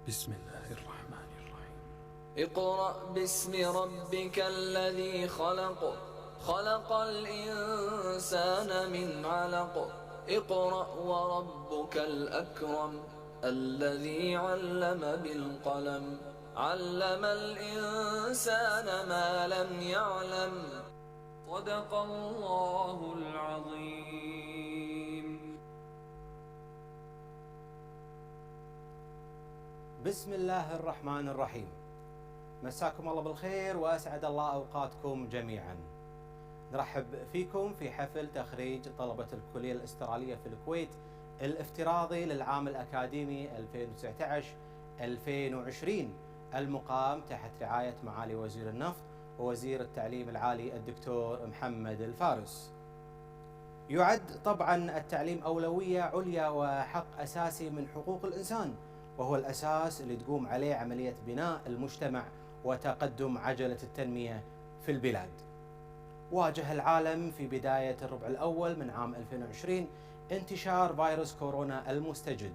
بسم الله الرحمن الرحيم. اقرأ باسم ربك الذي خلق، خلق الإنسان من علق. اقرأ وربك الأكرم، الذي علم بالقلم، علم الإنسان ما لم يعلم. صدق الله العظيم. بسم الله الرحمن الرحيم. مساكم الله بالخير وأسعد الله أوقاتكم جميعا. نرحب فيكم في حفل تخريج طلبة الكلية الأسترالية في الكويت الافتراضي للعام الأكاديمي 2019-2020 المقام تحت رعاية معالي وزير النفط ووزير التعليم العالي الدكتور محمد الفارس. يعد طبعا التعليم أولوية عليا وحق أساسي من حقوق الإنسان، وهو الأساس اللي تقوم عليه عملية بناء المجتمع وتقدم عجلة التنمية في البلاد. واجه العالم في بداية الربع الأول من عام 2020 انتشار فيروس كورونا المستجد،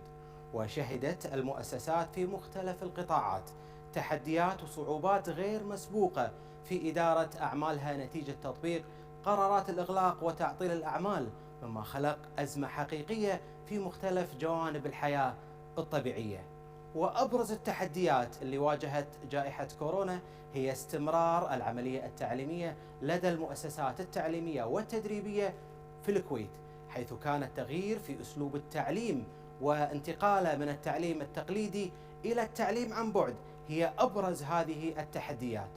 وشهدت المؤسسات في مختلف القطاعات تحديات وصعوبات غير مسبوقة في إدارة أعمالها نتيجة تطبيق قرارات الإغلاق وتعطيل الأعمال، مما خلق أزمة حقيقية في مختلف جوانب الحياة الطبيعية. وأبرز التحديات اللي واجهت جائحة كورونا هي استمرار العملية التعليمية لدى المؤسسات التعليمية والتدريبية في الكويت، حيث كان التغيير في أسلوب التعليم وانتقاله من التعليم التقليدي إلى التعليم عن بعد هي أبرز هذه التحديات.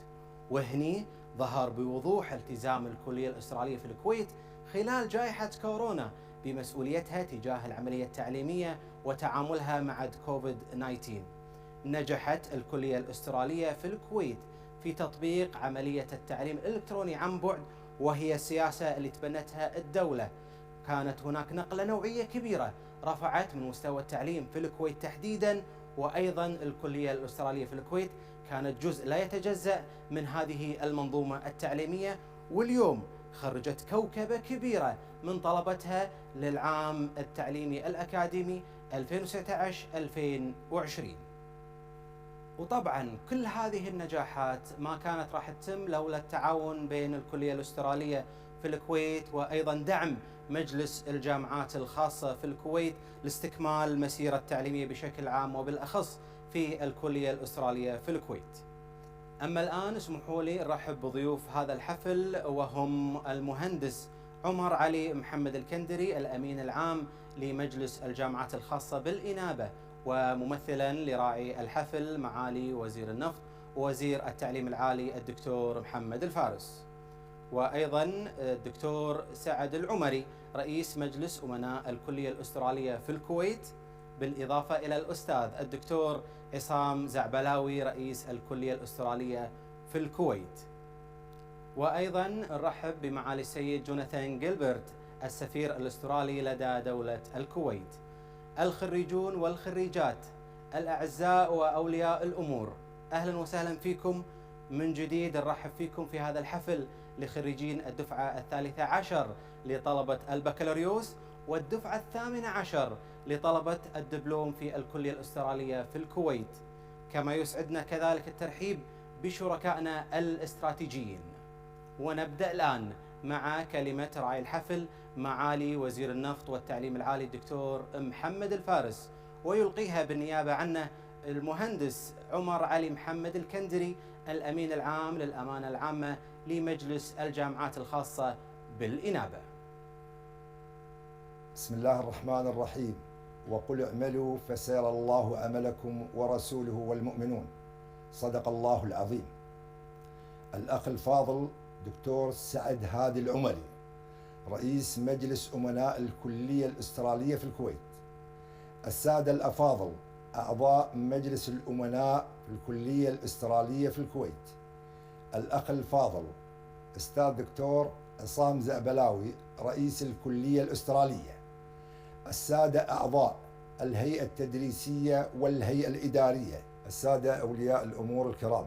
وهني ظهر بوضوح التزام الكلية الأسترالية في الكويت خلال جائحة كورونا بمسؤوليتها تجاه العملية التعليمية وتعاملها مع كوفيد-19. نجحت الكلية الأسترالية في الكويت في تطبيق عملية التعليم الإلكتروني عن بعد، وهي السياسة اللي تبنتها الدولة. كانت هناك نقلة نوعية كبيرة رفعت من مستوى التعليم في الكويت تحديدا، وأيضا الكلية الأسترالية في الكويت كانت جزء لا يتجزأ من هذه المنظومة التعليمية، واليوم خرجت كوكبة كبيرة من طلبتها للعام التعليمي الأكاديمي 2019-2020. وطبعا كل هذه النجاحات ما كانت راح تتم لولا التعاون بين الكلية الأسترالية في الكويت وأيضا دعم مجلس الجامعات الخاصة في الكويت لاستكمال المسيرة التعليمية بشكل عام وبالأخص في الكلية الأسترالية في الكويت. أما الآن اسمحوا لي نرحب بضيوف هذا الحفل، وهم المهندس عمر علي محمد الكندري الأمين العام لمجلس الجامعات الخاصة بالإنابة، وممثلا لراعي الحفل معالي وزير النفط ووزير التعليم العالي الدكتور محمد الفارس، وأيضا الدكتور سعد العمري رئيس مجلس أمناء الكلية الأسترالية في الكويت، بالإضافة إلى الأستاذ الدكتور عصام زعبلاوي رئيس الكلية الأسترالية في الكويت. وأيضا نرحب بمعالي السيد جوناثان جيلبرت السفير الأسترالي لدى دولة الكويت. الخريجون والخريجات الأعزاء وأولياء الأمور، أهلا وسهلا فيكم من جديد. نرحب فيكم في هذا الحفل لخريجين الدفعة 13 لطلبة البكالوريوس والدفعة 18 لطلبة الدبلوم في الكلية الأسترالية في الكويت. كما يسعدنا كذلك الترحيب بشركائنا الاستراتيجيين. ونبدأ الآن مع كلمة راعي الحفل معالي وزير النفط والتعليم العالي الدكتور محمد الفارس، ويلقيها بالنيابة عنه المهندس عمر علي محمد الكندري الأمين العام للأمانة العامة لمجلس الجامعات الخاصة بالإنابة. بسم الله الرحمن الرحيم. وقل اعملوا فسيرى الله عملكم ورسوله والمؤمنون. صدق الله العظيم. الأخ الفاضل دكتور سعد هادي العمري رئيس مجلس أمناء الكلية الأسترالية في الكويت، السادة الأفاضل أعضاء مجلس الأمناء في الكلية الأسترالية في الكويت، الأخ الفاضل أستاذ دكتور عصام زعبلاوي رئيس الكلية الأسترالية، السادة أعضاء الهيئة التدريسية والهيئة الإدارية، السادة أولياء الأمور الكرام،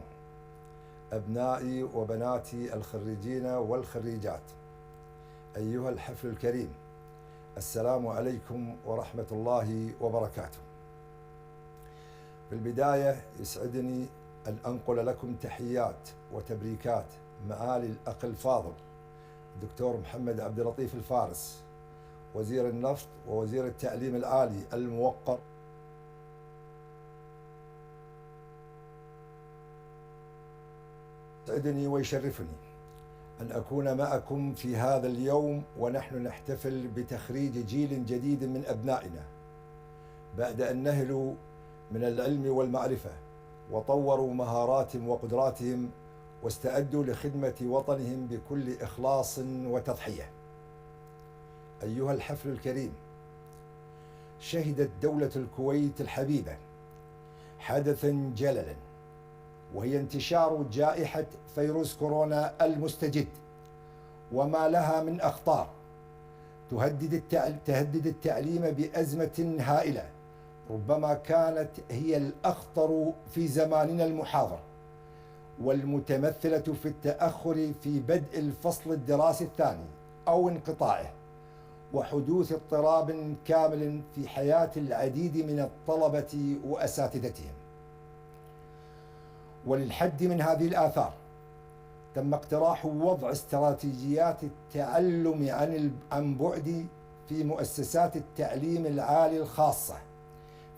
أبنائي وبناتي الخريجين والخريجات، أيها الحفل الكريم، السلام عليكم ورحمة الله وبركاته. في البداية يسعدني أن أنقل لكم تحيات وتبريكات معالي الأخ الفاضل الدكتور محمد عبد اللطيف الفارس، وزير النفط ووزير التعليم العالي الموقر. يسعدني ويشرفني أن أكون معكم في هذا اليوم ونحن نحتفل بتخريج جيل جديد من أبنائنا بعد أن نهلوا من العلم والمعرفة وطوروا مهاراتهم وقدراتهم واستعدوا لخدمة وطنهم بكل إخلاص وتضحية. أيها الحفل الكريم، شهدت دولة الكويت الحبيبة حدثا جللا، وهي انتشار جائحة فيروس كورونا المستجد وما لها من أخطار تهدد التعليم بأزمة هائلة ربما كانت هي الأخطر في زماننا المحاضر، والمتمثلة في التأخر في بدء الفصل الدراسي الثاني أو انقطاعه، وحدوث اضطراب كامل في حياة العديد من الطلبة وأساتذتهم. وللحد من هذه الآثار تم اقتراح وضع استراتيجيات التعلم عن بعد في مؤسسات التعليم العالي الخاصة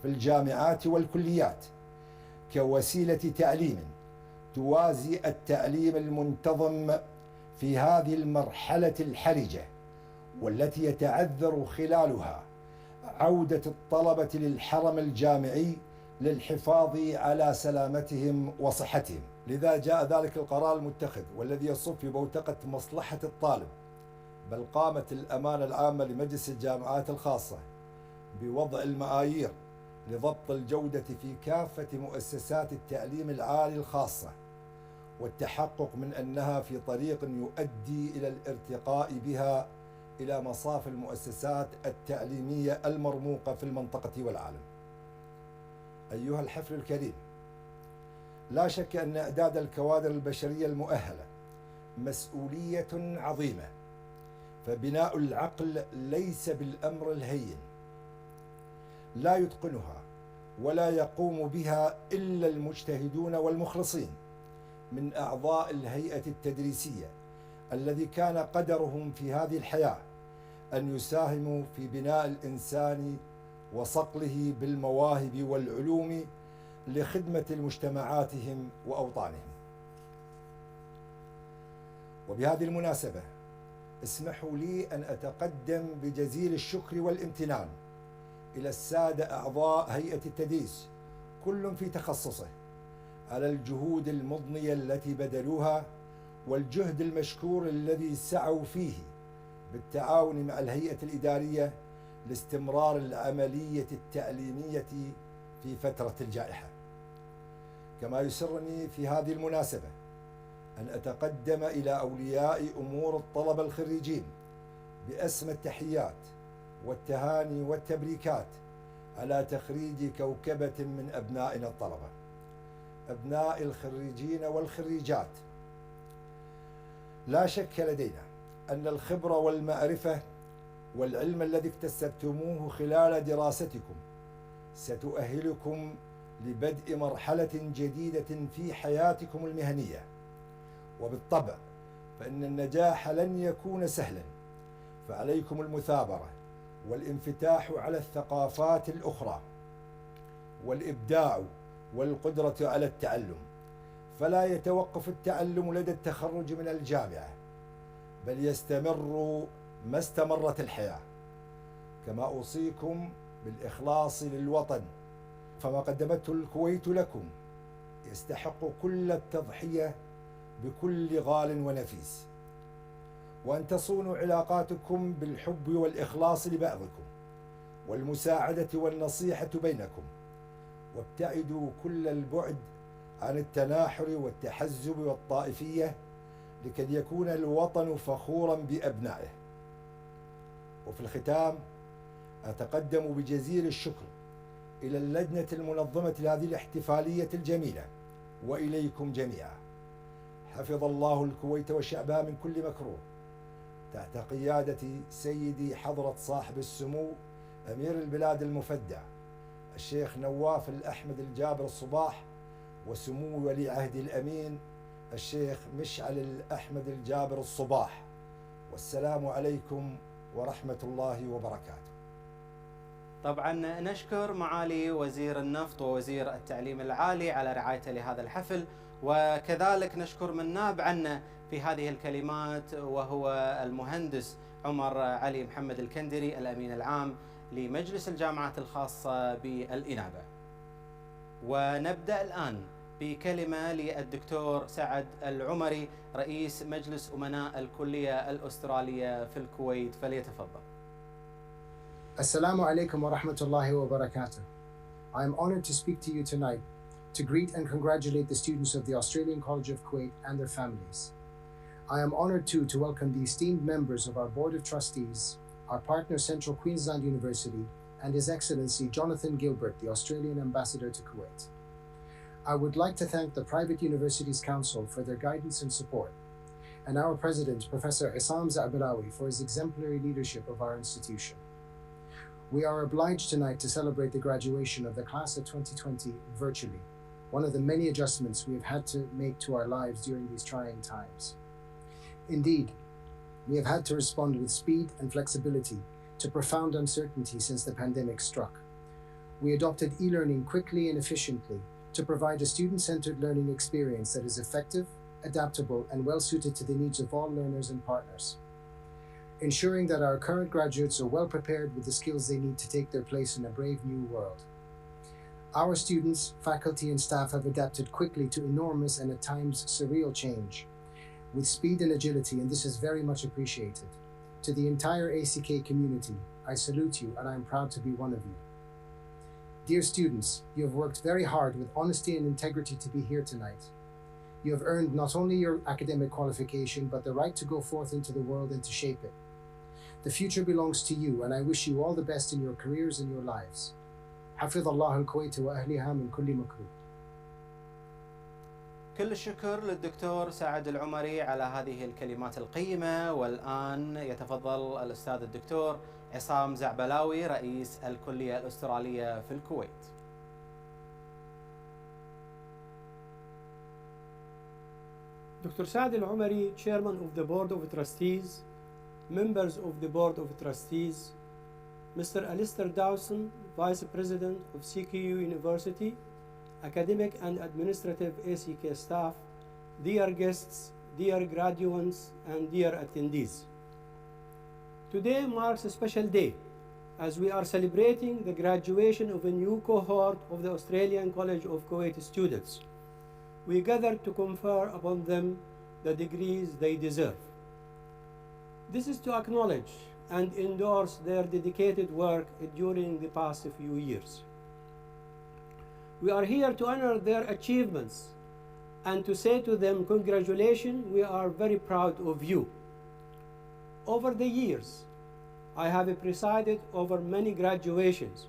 في الجامعات والكليات كوسيلة تعليم توازي التعليم المنتظم في هذه المرحلة الحرجة، والتي يتعذر خلالها عودة الطلبة للحرم الجامعي للحفاظ على سلامتهم وصحتهم. لذا جاء ذلك القرار المتخذ والذي يصب في بوتقة مصلحة الطالب، بل قامت الأمانة العامة لمجلس الجامعات الخاصة بوضع المعايير لضبط الجودة في كافة مؤسسات التعليم العالي الخاصة، والتحقق من أنها في طريق يؤدي إلى الارتقاء بها إلى مصاف المؤسسات التعليمية المرموقة في المنطقة والعالم. أيها الحفل الكريم، لا شك أن إعداد الكوادر البشرية المؤهلة مسؤولية عظيمة، فبناء العقل ليس بالأمر الهين، لا يتقنها ولا يقوم بها إلا المجتهدون والمخلصين من أعضاء الهيئة التدريسية الذي كان قدرهم في هذه الحياة أن يساهموا في بناء الإنسان وصقله بالمواهب والعلوم لخدمة مجتمعاتهم وأوطانهم. وبهذه المناسبة اسمحوا لي أن أتقدم بجزيل الشكر والامتنان إلى السادة أعضاء هيئة التدريس كل في تخصصه على الجهود المضنية التي بذلوها والجهد المشكور الذي سعوا فيه بالتعاون مع الهيئة الإدارية لاستمرار العملية التعليمية في فترة الجائحة. كما يسرني في هذه المناسبة أن أتقدم إلى أولياء أمور الطلبة الخريجين بأسمى التحيات والتهاني والتبريكات على تخريج كوكبة من أبنائنا الطلبة، أبناء الخريجين والخريجات. لا شك لدينا أن الخبرة والمعرفة والعلم الذي اكتسبتموه خلال دراستكم ستؤهلكم لبدء مرحلة جديدة في حياتكم المهنية، وبالطبع فإن النجاح لن يكون سهلا، فعليكم المثابرة والانفتاح على الثقافات الأخرى والإبداع والقدرة على التعلم، فلا يتوقف التعلم لدى التخرج من الجامعة، بل يستمر ما استمرت الحياة. كما أوصيكم بالإخلاص للوطن، فما قدمته الكويت لكم يستحق كل التضحية بكل غال ونفيس، وأن تصونوا علاقاتكم بالحب والإخلاص لبعضكم والمساعدة والنصيحة بينكم، وابتعدوا كل البعد عن التناحر والتحزب والطائفية لكي يكون الوطن فخورا بأبنائه. وفي الختام أتقدم بجزيل الشكر إلى اللجنة المنظمة لهذه الاحتفالية الجميلة وإليكم جميعا. حفظ الله الكويت وشعبها من كل مكروه تحت قيادة سيدي حضرة صاحب السمو أمير البلاد المفدى الشيخ نواف الأحمد الجابر الصباح، وسمو ولي عهد الأمين الشيخ مشعل الأحمد الجابر الصباح. والسلام عليكم ورحمة الله وبركاته. طبعا نشكر معالي وزير النفط ووزير التعليم العالي على رعايته لهذا الحفل، وكذلك نشكر من ناب عنا في هذه الكلمات وهو المهندس عمر علي محمد الكندري الأمين العام لمجلس الجامعات الخاصة بالإنابة. ونبدأ الآن بكلمة للدكتور سعد العمري رئيس مجلس أمناء الكلية الأسترالية في الكويت، فليتفضل. Assalamu alaikum wa rahmatullahi wa barakatuh. I am honored to speak to you tonight to greet and congratulate the students of the Australian College of Kuwait and their families. I am honored too to welcome the esteemed members of our Board of Trustees, our partner Central Queensland University, and His Excellency Jonathan Gilbert, the Australian Ambassador to Kuwait. I would like to thank the Private Universities Council for their guidance and support, and our President, Professor Issam Za'balawi, for his exemplary leadership of our institution. We are obliged tonight to celebrate the graduation of the class of 2020 virtually, one of the many adjustments we have had to make to our lives during these trying times. Indeed, we have had to respond with speed and flexibility to profound uncertainty since the pandemic struck. We adopted e-learning quickly and efficiently to provide a student-centered learning experience that is effective, adaptable, and well-suited to the needs of all learners and partners, ensuring that our current graduates are well prepared with the skills they need to take their place in a brave new world. Our students, faculty, and staff have adapted quickly to enormous and at times surreal change with speed and agility, and this is very much appreciated. To the entire ACK community, I salute you, and I am proud to be one of you. Dear students, you have worked very hard with honesty and integrity to be here tonight. You have earned not only your academic qualification, but the right to go forth into the world and to shape it. The future belongs to you, and I wish you all the best in your careers and your lives. حفظ الله الكويت وأهلها من كل مكروه. كل الشكر للدكتور سعد العمري على هذه الكلمات القيمة. والآن يتفضل الأستاذ الدكتور عصام زعبلاوي رئيس الكلية الأسترالية في الكويت. Dr. Saad Al-Umari, Chairman of the Board of Trustees, members of the Board of Trustees, Mr. Alistair Dawson, Vice President of CQU University, academic and administrative ACK staff, dear guests, dear graduates, and dear attendees. Today marks a special day as we are celebrating the graduation of a new cohort of the Australian College of Kuwait students. We gather to confer upon them the degrees they deserve. This is to acknowledge and endorse their dedicated work during the past few years. We are here to honor their achievements and to say to them, congratulations, we are very proud of you. Over the years, I have presided over many graduations.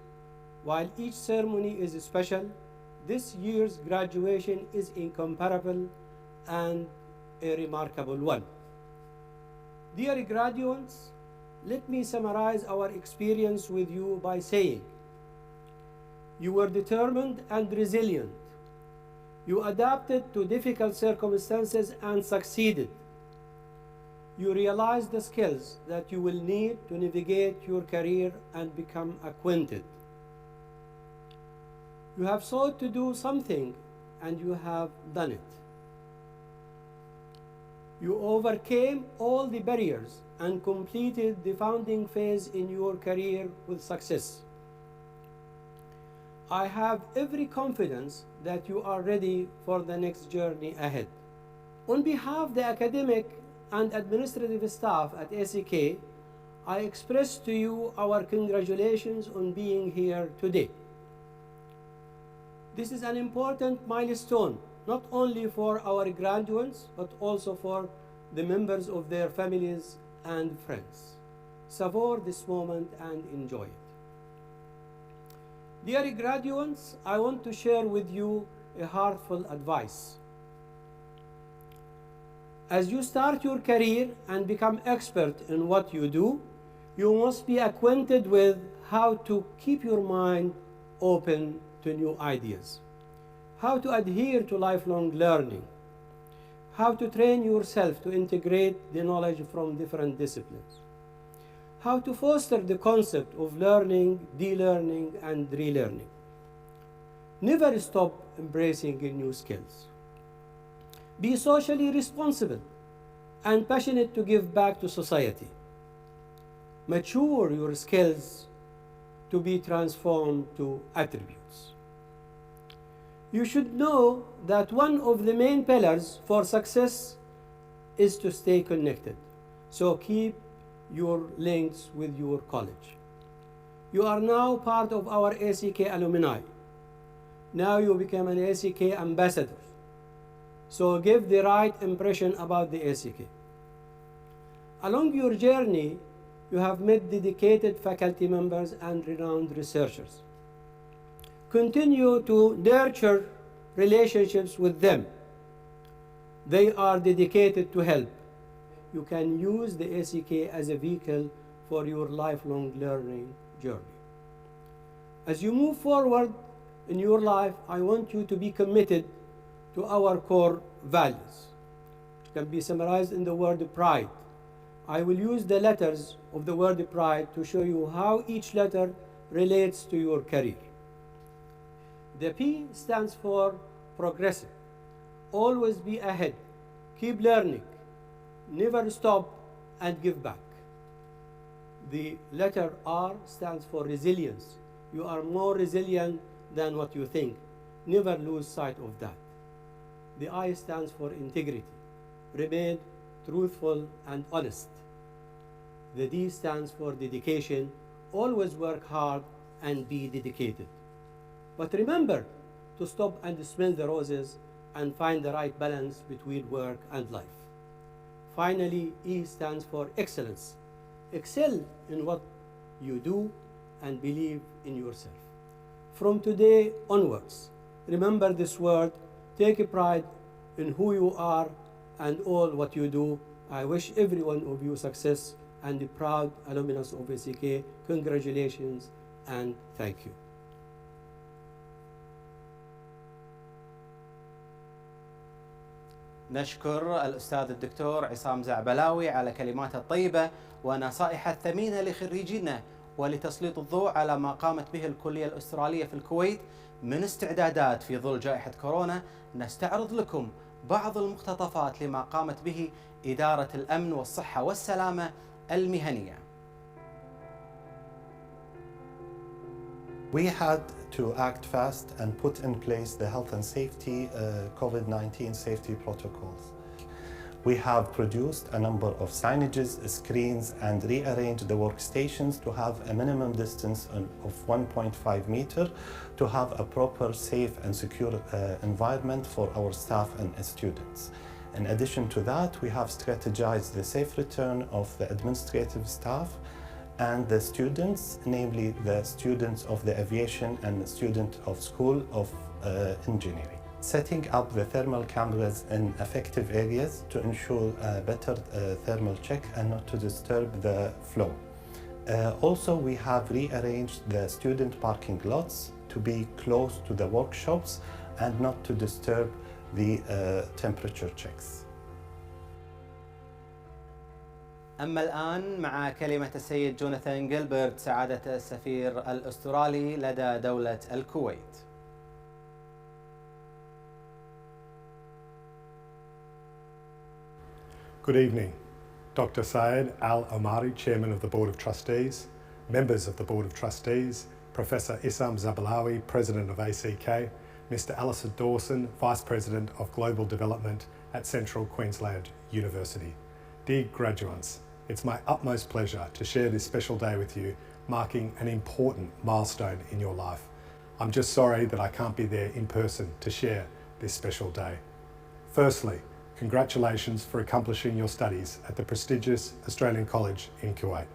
While each ceremony is special, this year's graduation is incomparable and a remarkable one. Dear graduates, let me summarize our experience with you by saying, you were determined and resilient. You adapted to difficult circumstances and succeeded. You realized the skills that you will need to navigate your career and become acquainted. You have sought to do something and you have done it. You overcame all the barriers and completed the founding phase in your career with success. I have every confidence that you are ready for the next journey ahead. On behalf of the academic and administrative staff at ACK, I express to you our congratulations on being here today. This is an important milestone, not only for our graduates, but also for the members of their families and friends. Savor this moment and enjoy it. Dear graduates, I want to share with you a heartfelt advice. As you start your career and become expert in what you do, you must be acquainted with how to keep your mind open to new ideas, how to adhere to lifelong learning, how to train yourself to integrate the knowledge from different disciplines, how to foster the concept of learning, de-learning, and relearning. Never stop embracing new skills. Be socially responsible and passionate to give back to society. Mature your skills to be transformed to attributes. You should know that one of the main pillars for success is to stay connected. So keep your links with your college. You are now part of our ACK alumni. Now you become an ACK ambassador. So give the right impression about the ACK. Along your journey, you have met dedicated faculty members and renowned researchers. Continue to nurture relationships with them. They are dedicated to help. You can use the ACK as a vehicle for your lifelong learning journey. As you move forward in your life, I want you to be committed to our core values. It can be summarized in the word pride. I will use the letters of the word pride to show you how each letter relates to your career. The P stands for progressive. Always be ahead. Keep learning. Never stop and give back. The letter R stands for resilience. You are more resilient than what you think. Never lose sight of that. The I stands for integrity. Remain truthful and honest. The D stands for dedication. Always work hard and be dedicated. But remember to stop and smell the roses and find the right balance between work and life. Finally, E stands for excellence. Excel in what you do and believe in yourself. From today onwards, remember this word, take pride in who you are and all what you do. I wish every one of you success and the proud alumnus of ACK. Congratulations and thank you. نشكر الأستاذ الدكتور عصام زعبلاوي على كلماته الطيبة ونصائحه الثمينة لخريجينا ولتسليط الضوء على ما قامت به الكلية الأسترالية في الكويت من استعدادات في ظل جائحة كورونا. نستعرض لكم بعض المقتطفات لما قامت به إدارة الأمن والصحة والسلامة المهنية. We had to act fast and put in place the health and safety COVID-19 safety protocols. We have produced a number of signages, screens, and rearranged the workstations to have a minimum distance of 1.5 meter to have a proper, safe, and secure environment for our staff and students. In addition to that, we have strategized the safe return of the administrative staff and the students, namely the students of the aviation and the student of School of Engineering. Setting up the thermal cameras in affected areas to ensure a better thermal check and not to disturb the flow. Also, we have rearranged the student parking lots to be close to the workshops and not to disturb the temperature checks. أما الآن مع كلمة السيد جوناثان جيلبرت سعادة السفير الأسترالي لدى دولة الكويت. Good evening. Dr. Syed Al Omari, Chairman of the Board of Trustees, members of the Board of Trustees, Professor Issam Zabalawi, President of ACK, Mr. Alistair Dawson, Vice President of Global Development at Central Queensland University. Dear graduates, it's my utmost pleasure to share this special day with you, marking an important milestone in your life. I'm just sorry that I can't be there in person to share this special day. Firstly, congratulations for accomplishing your studies at the prestigious Australian College in Kuwait.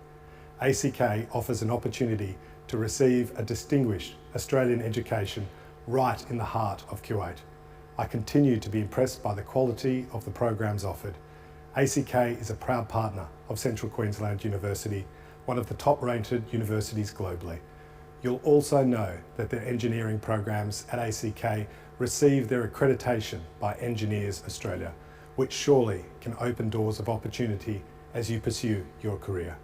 ACK offers an opportunity to receive a distinguished Australian education right in the heart of Kuwait. I continue to be impressed by the quality of the programs offered. ACK is a proud partner of Central Queensland University, one of the top-rated universities globally. You'll also know that their engineering programs at ACK receive their accreditation by Engineers Australia, which surely can open doors of opportunity as you pursue your career.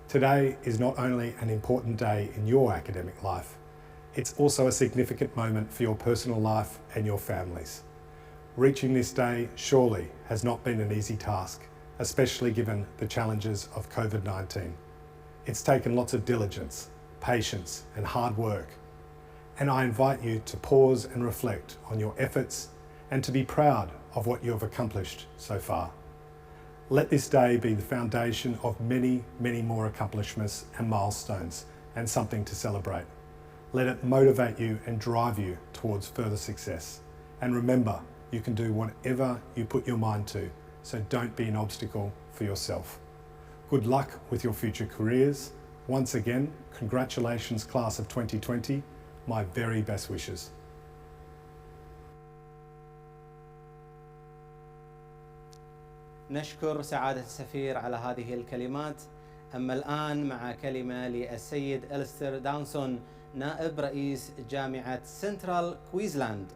Today is not only an important day in your academic life, it's also a significant moment for your personal life and your families. Reaching this day surely has not been an easy task, especially given the challenges of COVID-19. It's taken lots of diligence, patience, and hard work. And I invite you to pause and reflect on your efforts and to be proud of what you have accomplished so far. Let this day be the foundation of many, many more accomplishments and milestones and something to celebrate. Let it motivate you and drive you towards further success. And remember, you can do whatever you put your mind to, so don't be an obstacle for yourself. Good luck with your future careers. Once again, congratulations class of 2020. My very best wishes. نشكر سعادة السفير على هذه الكلمات. أما الآن مع كلمة للسيد أليستر داونسون نائب رئيس جامعة سنترال كوينزلاند.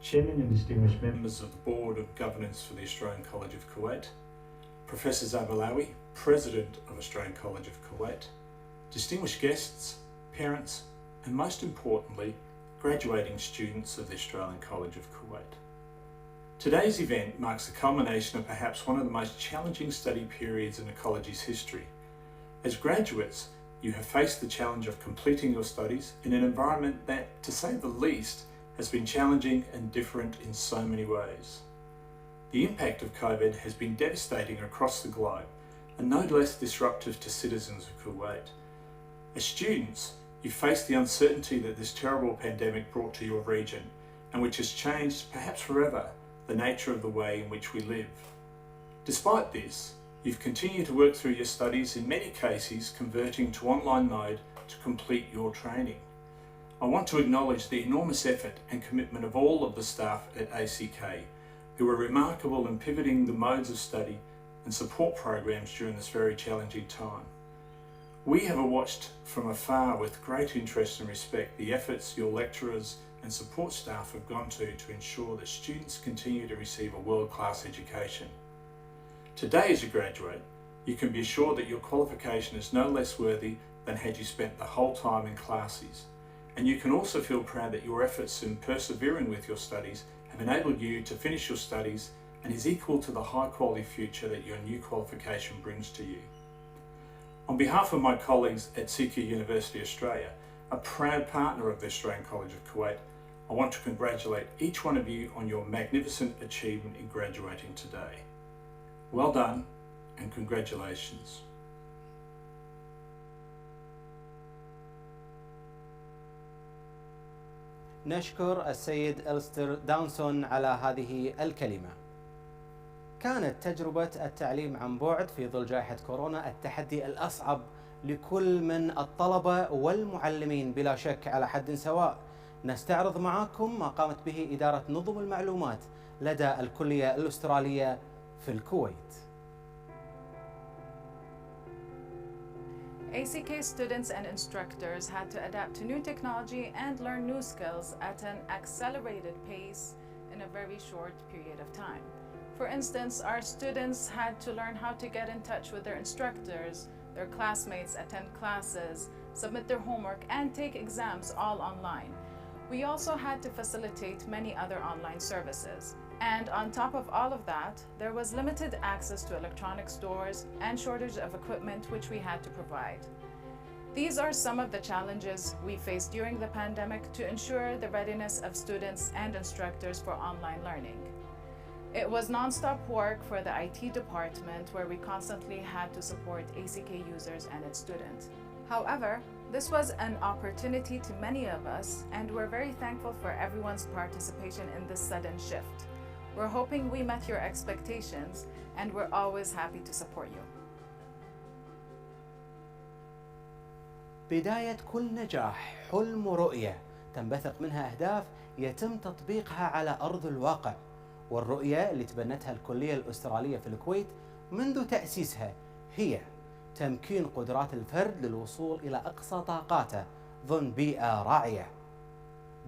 Chairman and distinguished members of the Board of Governance for the Australian College of Kuwait, Professor Zabalawi, President of Australian College of Kuwait, distinguished guests, parents, and most importantly, graduating students of the Australian College of Kuwait. Today's event marks the culmination of perhaps one of the most challenging study periods in the college's history. As graduates, you have faced the challenge of completing your studies in an environment that, to say the least, has been challenging and different in so many ways. The impact of COVID has been devastating across the globe and no less disruptive to citizens of Kuwait. As students, you face the uncertainty that this terrible pandemic brought to your region and which has changed, perhaps forever, the nature of the way in which we live. Despite this, you've continued to work through your studies, in many cases converting to online mode to complete your training. I want to acknowledge the enormous effort and commitment of all of the staff at ACK, who were remarkable in pivoting the modes of study and support programs during this very challenging time. We have watched from afar with great interest and respect the efforts your lecturers and support staff have gone to ensure that students continue to receive a world-class education. Today, as a graduate, you can be assured that your qualification is no less worthy than had you spent the whole time in classes. And you can also feel proud that your efforts in persevering with your studies have enabled you to finish your studies and is equal to the high quality future that your new qualification brings to you. On behalf of my colleagues at CQ University Australia, a proud partner of the Australian College of Kuwait, I want to congratulate each one of you on your magnificent achievement in graduating today. Well done and congratulations. نشكر السيد أليستر داونسون على هذه الكلمة. كانت تجربة التعليم عن بعد في ظل جائحة كورونا التحدي الأصعب لكل من الطلبة والمعلمين بلا شك على حد سواء. نستعرض معاكم ما قامت به إدارة نظم المعلومات لدى الكلية الأسترالية في الكويت. ACK students and instructors had to adapt to new technology and learn new skills at an accelerated pace in a very short period of time. For instance, our students had to learn how to get in touch with their instructors, their classmates, attend classes, submit their homework, and take exams all online. We also had to facilitate many other online services. And on top of all of that, there was limited access to electronic stores and shortage of equipment which we had to provide. These are some of the challenges we faced during the pandemic to ensure the readiness of students and instructors for online learning. It was non-stop work for the IT department where we constantly had to support ACK users and its students. However, this was an opportunity to many of us, and we're very thankful for everyone's participation in this sudden shift. We're hoping we met your expectations, and we're always happy to support you. بداية كل نجاح حلم ورؤية تنبثق منها أهداف يتم تطبيقها على أرض الواقع، والرؤية اللي تبنتها الكلية الأسترالية في الكويت منذ تأسيسها هي تمكين قدرات الفرد للوصول إلى أقصى طاقاته ضمن بيئة راعية.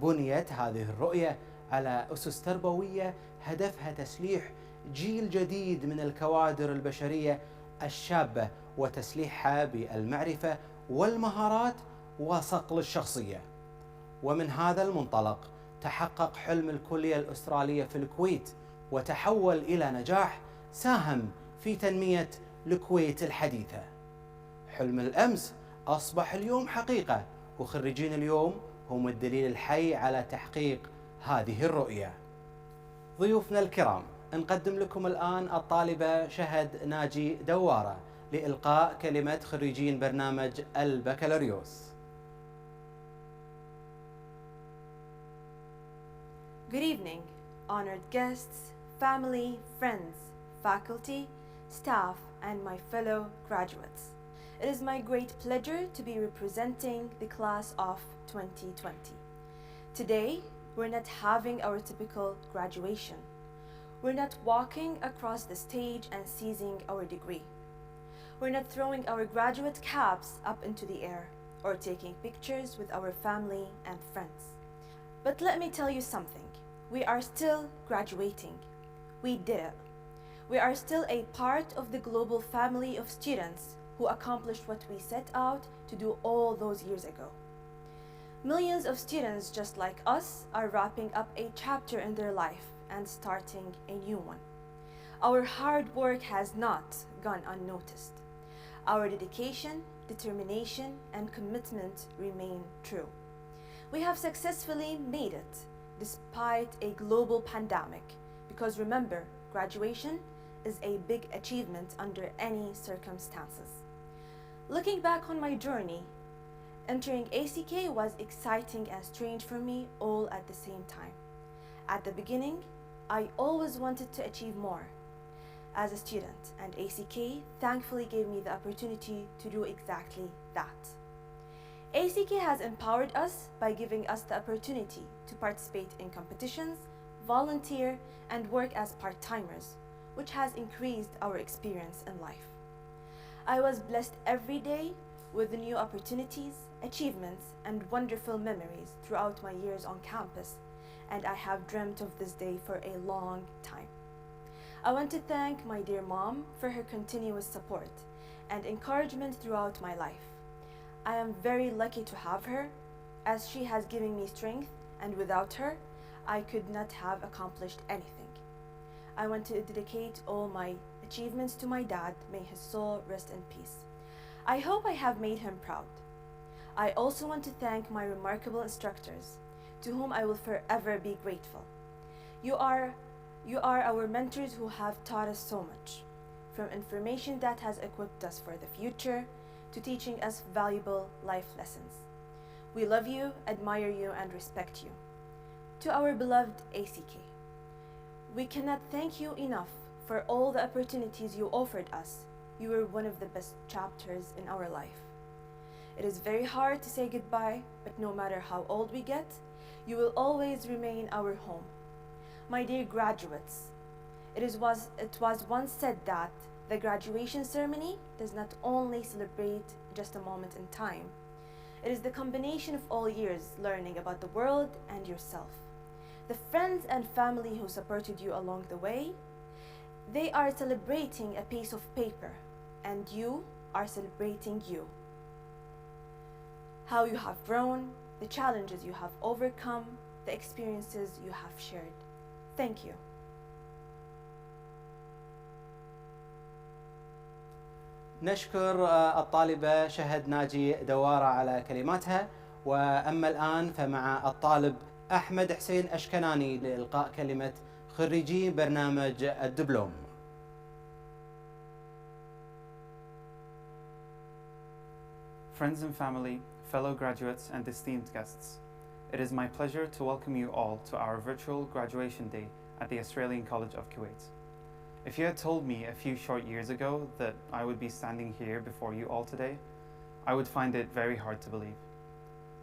بنيت هذه الرؤية على أسس تربوية هدفها تسليح جيل جديد من الكوادر البشرية الشابة وتسليحها بالمعرفة والمهارات وصقل الشخصية. ومن هذا المنطلق تحقق حلم الكلية الأسترالية في الكويت وتحول إلى نجاح ساهم في تنمية الكويت الحديثة. حلم الأمس أصبح اليوم حقيقة، وخريجين اليوم هم الدليل الحي على تحقيق هذه الرؤية. ضيوفنا الكرام، نقدم لكم الآن الطالبة شهد ناجي دوارة لإلقاء كلمة خريجين برنامج البكالوريوس. Good evening, honored guests, family, friends, faculty, staff, and my fellow graduates. It is my great pleasure to be representing the class of 2020. Today, we're not having our typical graduation. We're not walking across the stage and seizing our degree. We're not throwing our graduate caps up into the air or taking pictures with our family and friends. But let me tell you something. We are still graduating. We did it. We are still a part of the global family of students who accomplished what we set out to do all those years ago. Millions of students just like us are wrapping up a chapter in their life and starting a new one. Our hard work has not gone unnoticed. Our dedication, determination, and commitment remain true. We have successfully made it despite a global pandemic, because remember, graduation is a big achievement under any circumstances. Looking back on my journey, entering ACK was exciting and strange for me all at the same time. At the beginning, I always wanted to achieve more as a student, and ACK thankfully gave me the opportunity to do exactly that. ACK has empowered us by giving us the opportunity to participate in competitions, volunteer, and work as part-timers, which has increased our experience in life. I was blessed every day with the new opportunities, achievements, and wonderful memories throughout my years on campus, and I have dreamt of this day for a long time. I want to thank my dear mom for her continuous support and encouragement throughout my life. I am very lucky to have her, as she has given me strength, and without her, I could not have accomplished anything. I want to dedicate all my achievements to my dad. May his soul rest in peace. I hope I have made him proud. I also want to thank my remarkable instructors, to whom I will forever be grateful. You are our mentors who have taught us so much, from information that has equipped us for the future to teaching us valuable life lessons. We love you, admire you, and respect you. To our beloved ACK, we cannot thank you enough for all the opportunities you offered us. You were one of the best chapters in our life. It is very hard to say goodbye, but no matter how old we get, you will always remain our home. My dear graduates, it was once said that the graduation ceremony does not only celebrate just a moment in time. It is the combination of all years learning about the world and yourself. The friends and family who supported you along the way, they are celebrating a piece of paper, and you are celebrating you. How you have grown, the challenges you have overcome, the experiences you have shared. Thank you. نشكر الطالبة شهد ناجي دوارة على كلماتها. وأما الآن فمع الطالب أحمد حسين أشكناني لإلقاء كلمة خريجي برنامج الدبلوم. Friends and family, fellow graduates and esteemed guests, it is my pleasure to welcome you all to our virtual graduation day at the Australian College of Kuwait. If you had told me a few short years ago that I would be standing here before you all today, I would find it very hard to believe.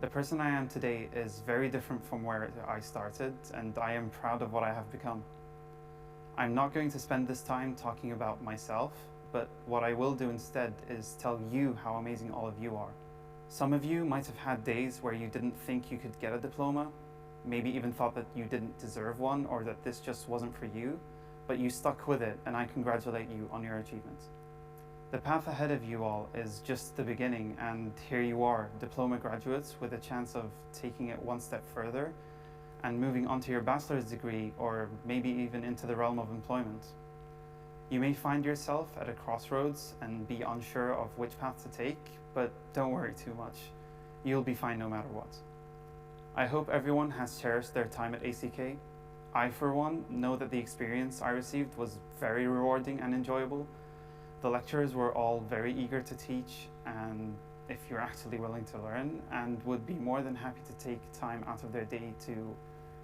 The person I am today is very different from where I started, and I am proud of what I have become. I'm not going to spend this time talking about myself, but what I will do instead is tell you how amazing all of you are. Some of you might have had days where you didn't think you could get a diploma, maybe even thought that you didn't deserve one or that this just wasn't for you, but you stuck with it, and I congratulate you on your achievements. The path ahead of you all is just the beginning, and here you are, diploma graduates with a chance of taking it one step further and moving on to your bachelor's degree, or maybe even into the realm of employment. You may find yourself at a crossroads and be unsure of which path to take, but don't worry too much. You'll be fine no matter what. I hope everyone has cherished their time at ACK. I, for one, know that the experience I received was very rewarding and enjoyable. The lecturers were all very eager to teach, and if you're actually willing to learn, and would be more than happy to take time out of their day to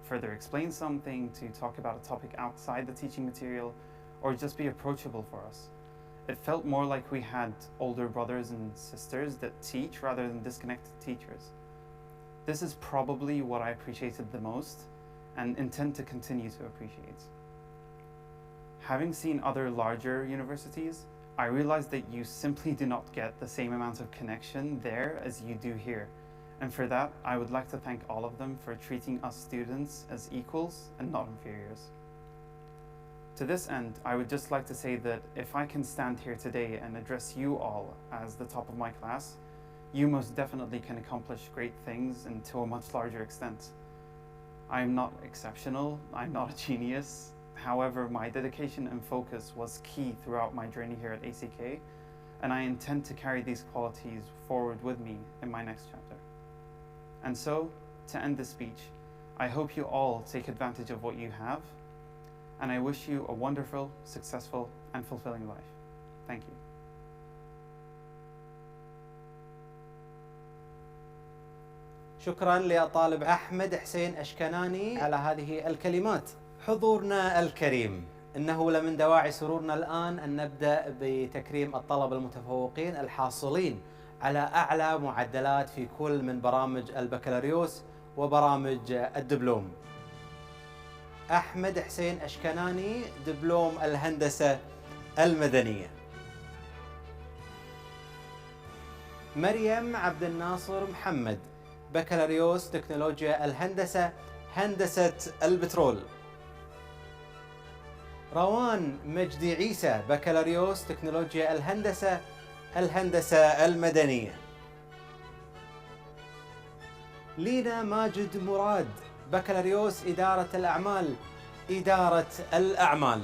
further explain something, to talk about a topic outside the teaching material, or just be approachable for us. It felt more like we had older brothers and sisters that teach rather than disconnected teachers. This is probably what I appreciated the most and intend to continue to appreciate. Having seen other larger universities, I realized that you simply do not get the same amount of connection there as you do here. And for that, I would like to thank all of them for treating us students as equals and not inferiors. To this end, I would just like to say that if I can stand here today and address you all as the top of my class, you most definitely can accomplish great things and to a much larger extent. I am not exceptional, I'm not a genius. However, my dedication and focus was key throughout my journey here at ACK, and I intend to carry these qualities forward with me in my next chapter. And so, to end this speech, I hope you all take advantage of what you have, and I wish you a wonderful, successful, and fulfilling life. Thank you. شكرا للطالب أحمد حسين أشكناني على هذه الكلمات. حضورنا الكريم، إنه لمن دواعي سرورنا الآن أن نبدأ بتكريم الطلبة المتفوقين الحاصلين على أعلى معدلات في كل من برامج البكالوريوس وبرامج الدبلوم. أحمد حسين أشكناني، دبلوم الهندسة المدنية. مريم عبد الناصر محمد، بكالوريوس تكنولوجيا الهندسة، هندسة البترول. روان مجدي عيسى، بكالوريوس تكنولوجيا الهندسة، الهندسة المدنية. لينا ماجد مراد، بكالوريوس إدارة الأعمال، إدارة الأعمال.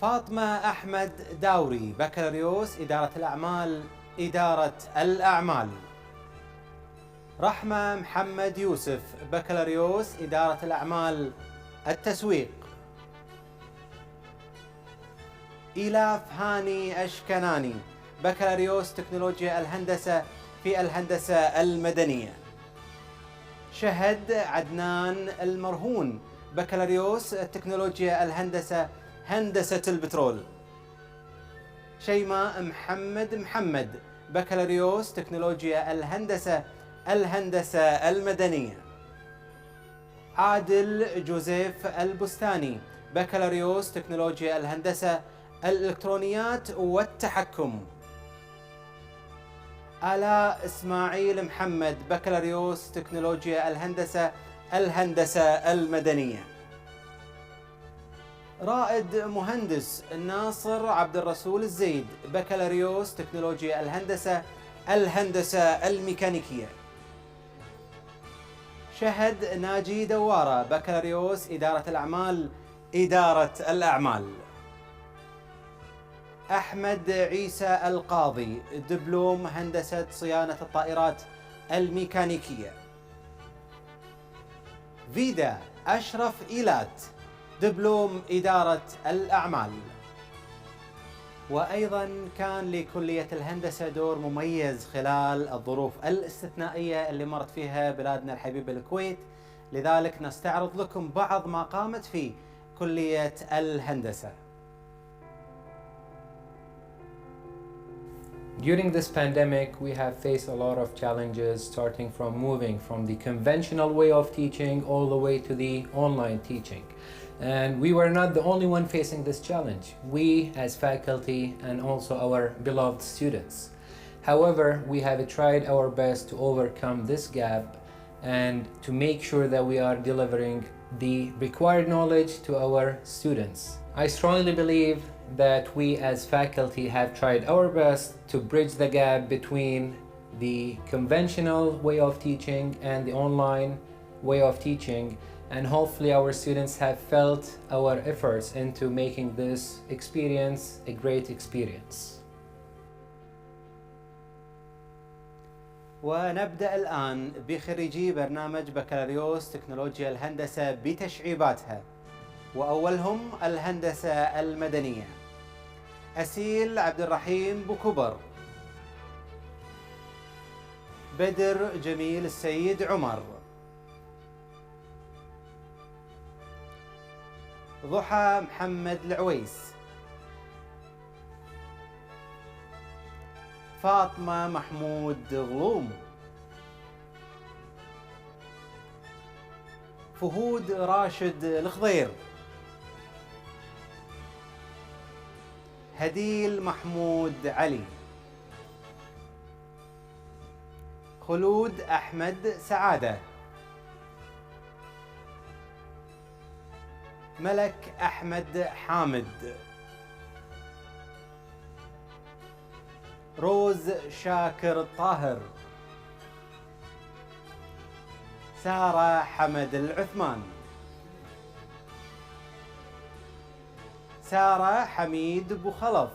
فاطمة أحمد داوري، بكالوريوس إدارة الأعمال، إدارة الأعمال. رحمة محمد يوسف، بكالوريوس إدارة الأعمال، التسويق. إيلاف هاني أشكناني، بكالوريوس تكنولوجيا الهندسة في الهندسة المدنية. شهد عدنان المرهون، بكالوريوس تكنولوجيا الهندسة، هندسة البترول. شيماء محمد، بكالوريوس تكنولوجيا الهندسة، الهندسة المدنية. عادل جوزيف البستاني، بكالوريوس تكنولوجيا الهندسة، الإلكترونيات والتحكم. آلاء إسماعيل محمد، بكالوريوس تكنولوجيا الهندسة، الهندسة المدنية. رائد مهندس ناصر عبد الرسول الزيد، بكالوريوس تكنولوجيا الهندسة، الهندسة الميكانيكية. شهد ناجي دوارة، بكالوريوس إدارة الأعمال، إدارة الأعمال. أحمد عيسى القاضي، دبلوم هندسة صيانة الطائرات الميكانيكية. فيدا أشرف إيلات، دبلوم إدارة الأعمال. وأيضا كان لكلية الهندسة دور مميز خلال الظروف الاستثنائية اللي مرت فيها بلادنا الحبيبة الكويت، لذلك نستعرض لكم بعض ما قامت فيه كلية الهندسة. During this pandemic, we have faced a lot of challenges, starting from moving from the conventional way of teaching all the way to the online teaching. And we were not the only one facing this challenge. We as faculty and also our beloved students. However, we have tried our best to overcome this gap and to make sure that we are delivering the required knowledge to our students. I strongly believe that we as faculty have tried our best to bridge the gap between the conventional way of teaching and the online way of teaching, and hopefully our students have felt our efforts into making this experience a great experience. ونبدأ الآن بخريجي برنامج بكالوريوس تكنولوجيا الهندسة بتشعيباتها، وأولهم الهندسة المدنية. أسيل عبد الرحيم بوكبر، بدر جميل السيد عمر، ضحى محمد العويس، فاطمة محمود غلوم، فهود راشد الخضير، هديل محمود علي، خلود أحمد سعادة، ملك أحمد حامد، روز شاكر الطاهر، سارة حمد العثمان، سارة حميد بوخلف،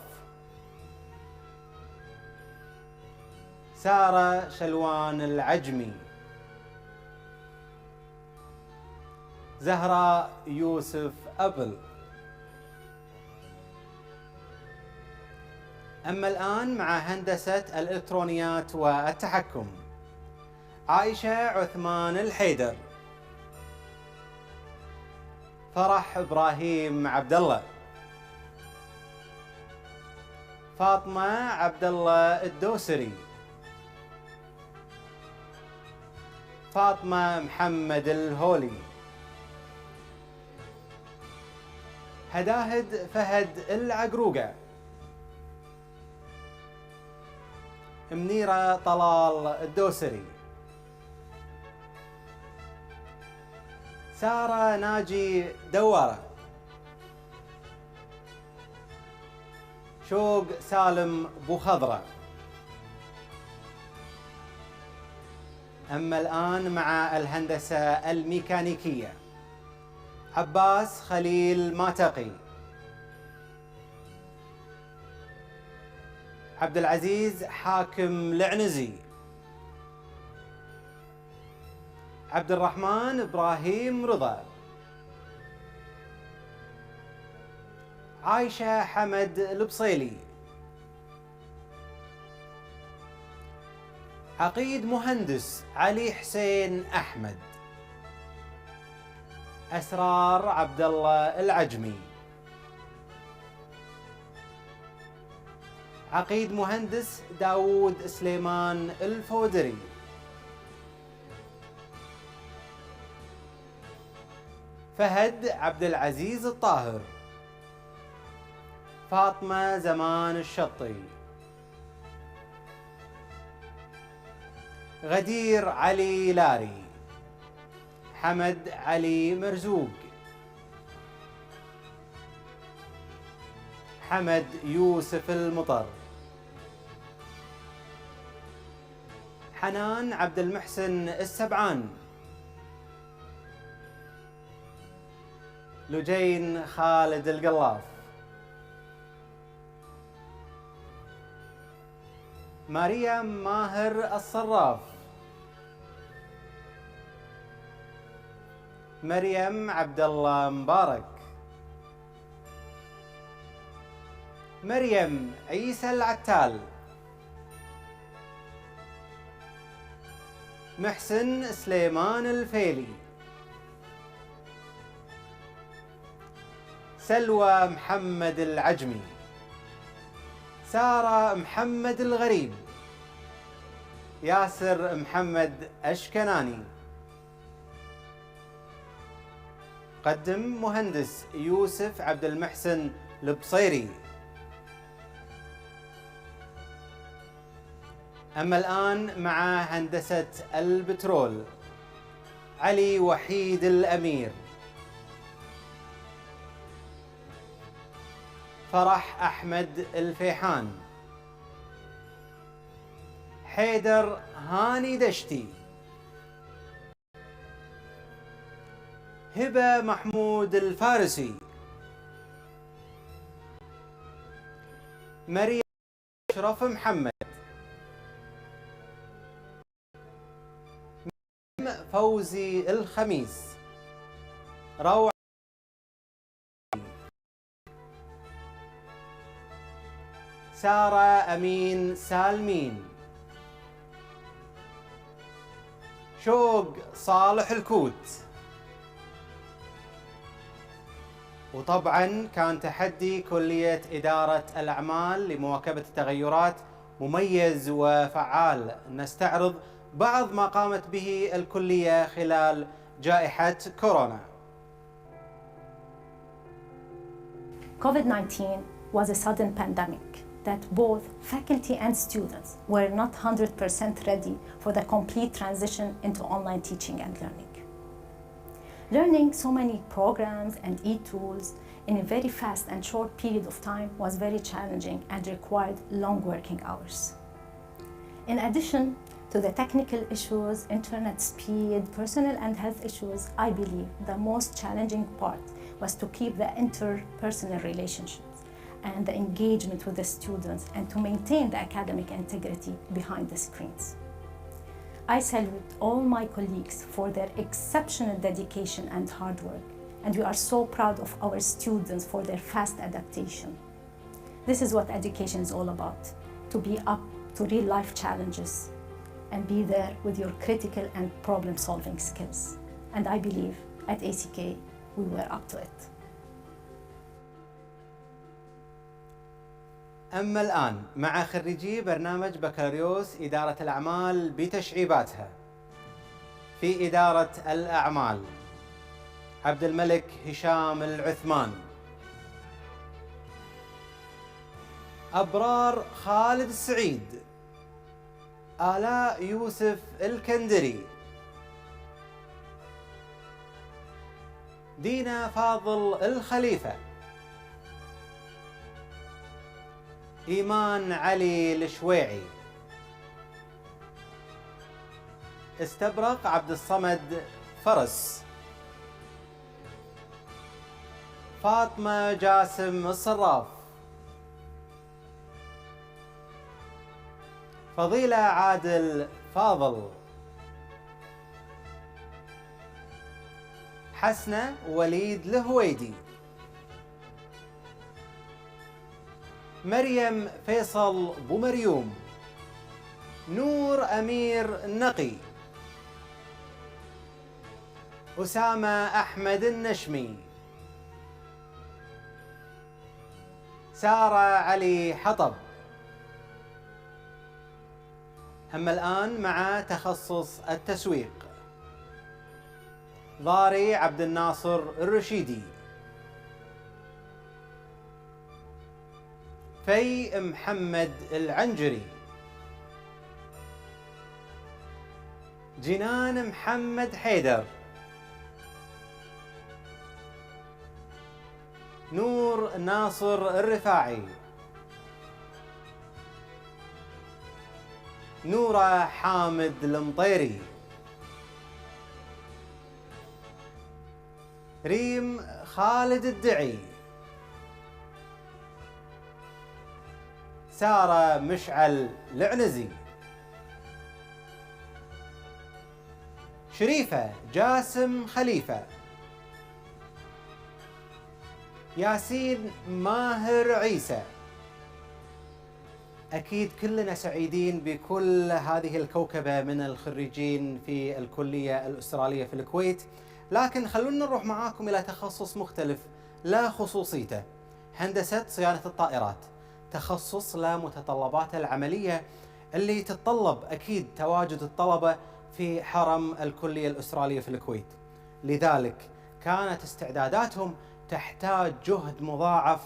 سارة شلوان العجمي، زهراء يوسف أبل. أما الآن مع هندسة الإلكترونيات والتحكم، عائشة عثمان الحيدر، فرح إبراهيم عبد الله، فاطمة عبد الله الدوسري، فاطمة محمد الهولي، هداهد فهد العقروقة، منيرة طلال الدوسري، سارة ناجي دوارة، شوق سالم بوخضرة. أما الآن مع الهندسة الميكانيكية، عباس خليل ماتقي، عبد العزيز حاكم العنزي، عبد الرحمن إبراهيم رضا، عايشة حمد البصيلي، عقيد مهندس علي حسين أحمد، أسرار عبد الله العجمي، عقيد مهندس داود سليمان الفودري، فهد عبد العزيز الطاهر، فاطمة زمان الشطي، غدير علي لاري، حمد علي مرزوق، حمد يوسف المطر، حنان عبد المحسن السبعان، لجين خالد القلاف، مريم ماهر الصراف، مريم عبد الله مبارك، مريم عيسى العتال، محسن سليمان الفيلي، سلوى محمد العجمي، سارة محمد الغريب، ياسر محمد أشكناني، يقدم مهندس يوسف عبد المحسن البصيري. أما الآن مع هندسة البترول علي وحيد الأمير، فرح أحمد الفيحان، حيدر هاني دشتي، هبة محمود الفارسي، مريم أشرف محمد، فوزي الخميس، روعة، سارة أمين سالمين، شوق صالح الكوت. وطبعا كان تحدي كلية إدارة الأعمال لمواكبة التغيرات مميز وفعال. نستعرض بعض ما قامت به الكلية خلال جائحة كورونا. COVID-19 was a sudden pandemic that both faculty and students were not 100% ready for the complete transition into online teaching and learning. Learning so many programs and e-tools in a very fast and short period of time was very challenging and required long working hours. In addition to the technical issues, internet speed, personal and health issues, I believe the most challenging part was to keep the interpersonal relationships and the engagement with the students and to maintain the academic integrity behind the screens. I salute all my colleagues for their exceptional dedication and hard work, and we are so proud of our students for their fast adaptation. This is what education is all about, to be up to real-life challenges and be there with your critical and problem-solving skills. And I believe at ACK we were up to it. أما الآن مع خريجي برنامج بكالوريوس إدارة الأعمال بتشعيباتها. في إدارة الأعمال عبد الملك هشام العثمان، أبرار خالد السعيد، آلاء يوسف الكندري، دينا فاضل الخليفة، إيمان علي الشويعي، استبرق عبد الصمد فرس، فاطمة جاسم الصراف، فضيلة عادل فاضل، حسنة وليد الهويدي، مريم فيصل بومريوم، نور أمير النقي، أسامة أحمد النشمي، سارة علي حطب. أما الآن مع تخصص التسويق ضاري عبد الناصر الرشيدي، في محمد العنجري، جنان محمد حيدر، نور ناصر الرفاعي، نورة حامد المطيري، ريم خالد الدعي، سارة مشعل العنزي، شريفة جاسم خليفة، ياسين ماهر عيسى. أكيد كلنا سعيدين بكل هذه الكوكبة من الخريجين في الكلية الأسترالية في الكويت، لكن خلونا نروح معاكم إلى تخصص مختلف لا خصوصيته، هندسة صيانة الطائرات، تخصص لا متطلبات العملية اللي تتطلب أكيد تواجد الطلبة في حرم الكلية الأسترالية في الكويت. لذلك كانت استعداداتهم تحتاج جهد مضاعف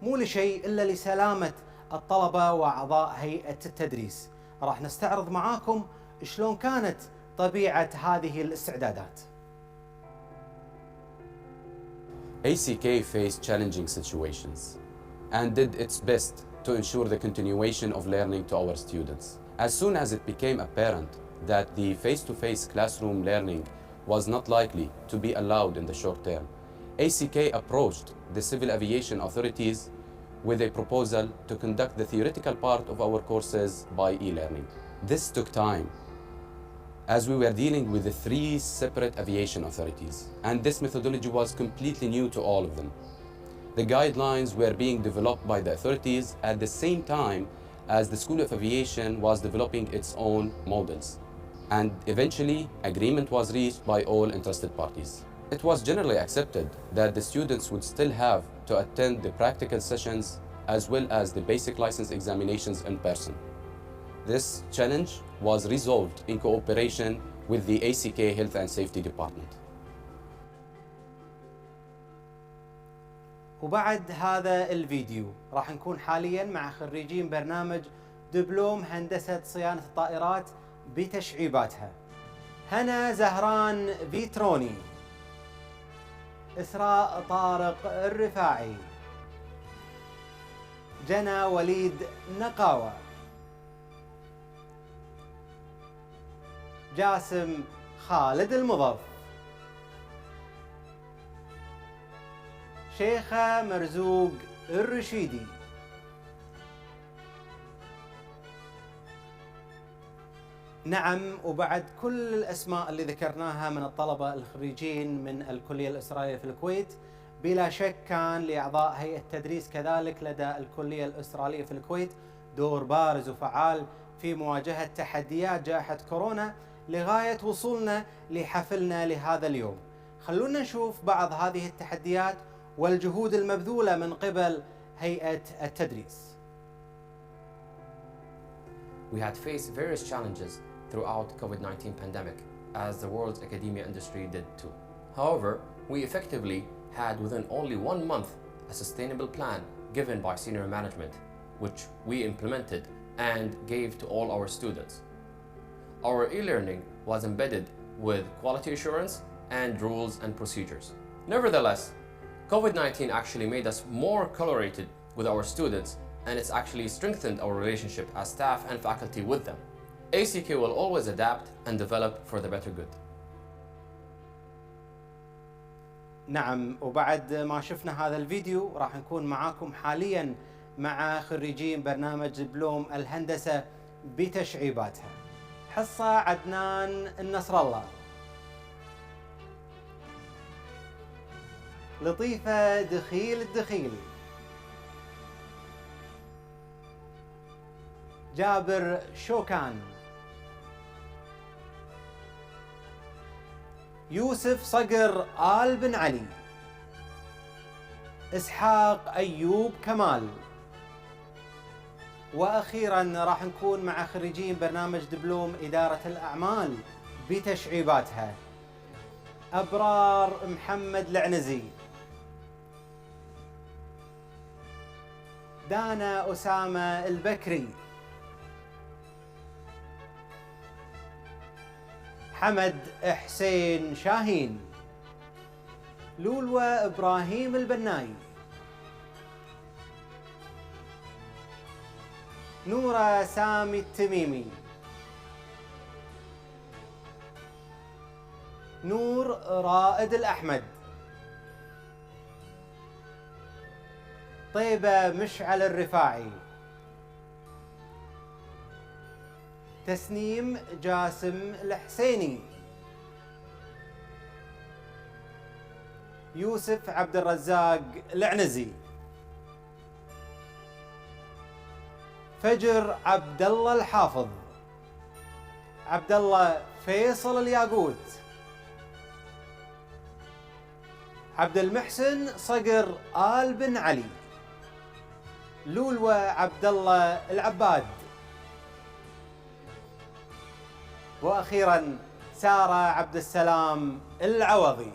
مو لشيء إلا لسلامة الطلبة وأعضاء هيئة التدريس. راح نستعرض معاكم شلون كانت طبيعة هذه الاستعدادات. ACK faced challenging situations and did its best to ensure the continuation of learning to our students. As soon as it became apparent that the face-to-face classroom learning was not likely to be allowed in the short term, ACK approached the civil aviation authorities with a proposal to conduct the theoretical part of our courses by e-learning. This took time, as we were dealing with the 3 separate aviation authorities, and this methodology was completely new to all of them. The guidelines were being developed by the authorities at the same time as the School of Aviation was developing its own models, and eventually agreement was reached by all interested parties. It was generally accepted that the students would still have to attend the practical sessions as well as the basic license examinations in person. This challenge was resolved in cooperation with the ACK Health and Safety Department. وبعد هذا الفيديو راح نكون حاليا مع خريجين برنامج دبلوم هندسة صيانة الطائرات بتشعيباتها. هنا زهران فيتروني، إسراء طارق الرفاعي، جنى وليد نقاوة، جاسم خالد المضف، شيخة مرزوق الرشيدي، نعم. وبعد كل الأسماء اللي ذكرناها من الطلبة الخريجين من الكلية الإسرائيلية في الكويت، بلا شك كان لأعضاء هيئة التدريس كذلك لدى الكلية الإسرائيلية في الكويت دور بارز وفعال في مواجهة تحديات جائحة كورونا لغاية وصولنا لحفلنا لهذا اليوم. خلونا نشوف بعض هذه التحديات والجهود المبذولة من قبل هيئة التدريس. We had faced various challenges throughout COVID-19 pandemic, as the world's academia industry did too. However, we effectively had within only 1 month a sustainable plan given by senior management, which we implemented and gave to all our students. Our e-learning was embedded with quality assurance and rules and procedures. Nevertheless, COVID-19 actually made us more collaborated with our students, and it's actually strengthened our relationship as staff and faculty with them. ACK will always adapt and develop for the better good. نعم، وبعد ما شفنا هذا الفيديو راح نكون معاكم حاليا مع خريجين برنامج دبلوم الهندسة بتشعيباتها. حصة عدنان النصر الله، لطيفة دخيل الدخيل، جابر شوكان، يوسف صقر آل بن علي، إسحاق أيوب كمال. وأخيراً راح نكون مع خريجين برنامج دبلوم إدارة الأعمال بتشعيباتها. أبرار محمد العنزي، دانا أسامة البكري، حمد حسين شاهين، لولوى إبراهيم البناي، نورة سامي التميمي، نور رائد الأحمد، طيبة مشعل الرفاعي، تسنيم جاسم الحسيني، يوسف عبد الرزاق العنزي، فجر عبد الله الحافظ، عبد الله فيصل الياقوت، عبد المحسن صقر آل بن علي، لولوى عبد الله العباد، واخيرا ساره عبد السلام العوضي.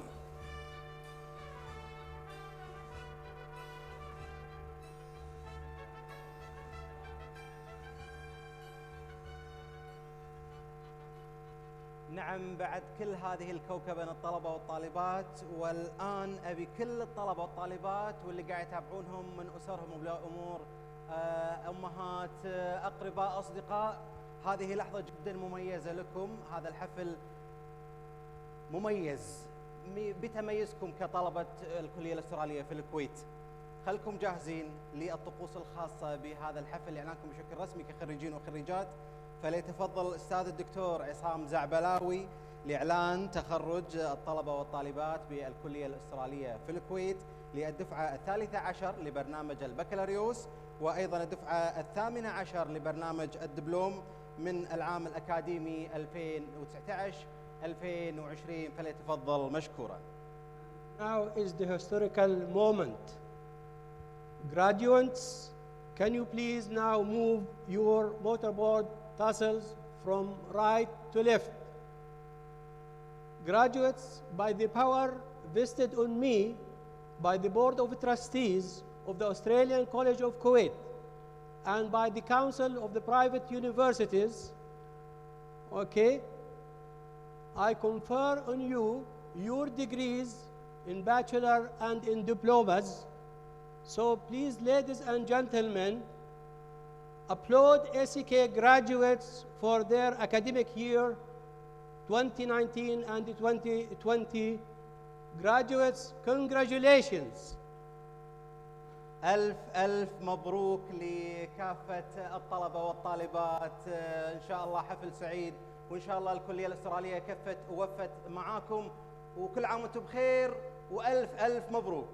نعم بعد كل هذه الكوكبة من الطلبة والطالبات، والآن أبي كل الطلبة والطالبات واللي قاعد يتابعونهم من أسرهم وأولياء أمور، أمهات، أقرباء، أصدقاء، هذه لحظة جدا مميزة لكم. هذا الحفل مميز بتميزكم كطلبة الكلية الأسترالية في الكويت. خلكم جاهزين للطقوس الخاصة بهذا الحفل إعلانكم بشكل رسمي كخريجين وخريجات. فليتفضل الأستاذ الدكتور عصام زعبلاوي لإعلان تخرج الطلبة والطالبات بالكلية الأسترالية في الكويت للدفعة 13 لبرنامج البكالوريوس، وأيضا الدفعة 18 لبرنامج الدبلوم من العام الأكاديمي 2019-2020. فليتفضل مشكورا. Now is the historical moment. Graduates, can you please now move your mortarboard tassels from right to left? Graduates, by the power vested on me by the Board of Trustees of the Australian College of Kuwait and by the Council of the Private Universities, okay, I confer on you your degrees in bachelor and in diplomas. So please, ladies and gentlemen, applaud ACK graduates for their academic year 2019 and 2020. Graduates, congratulations. ألف مبروك لكافة الطلبة والطالبات. إن شاء الله حفل سعيد، وإن شاء الله الكلية الأسترالية كفت ووفت معاكم، وكل عام وأنتم بخير، وألف مبروك.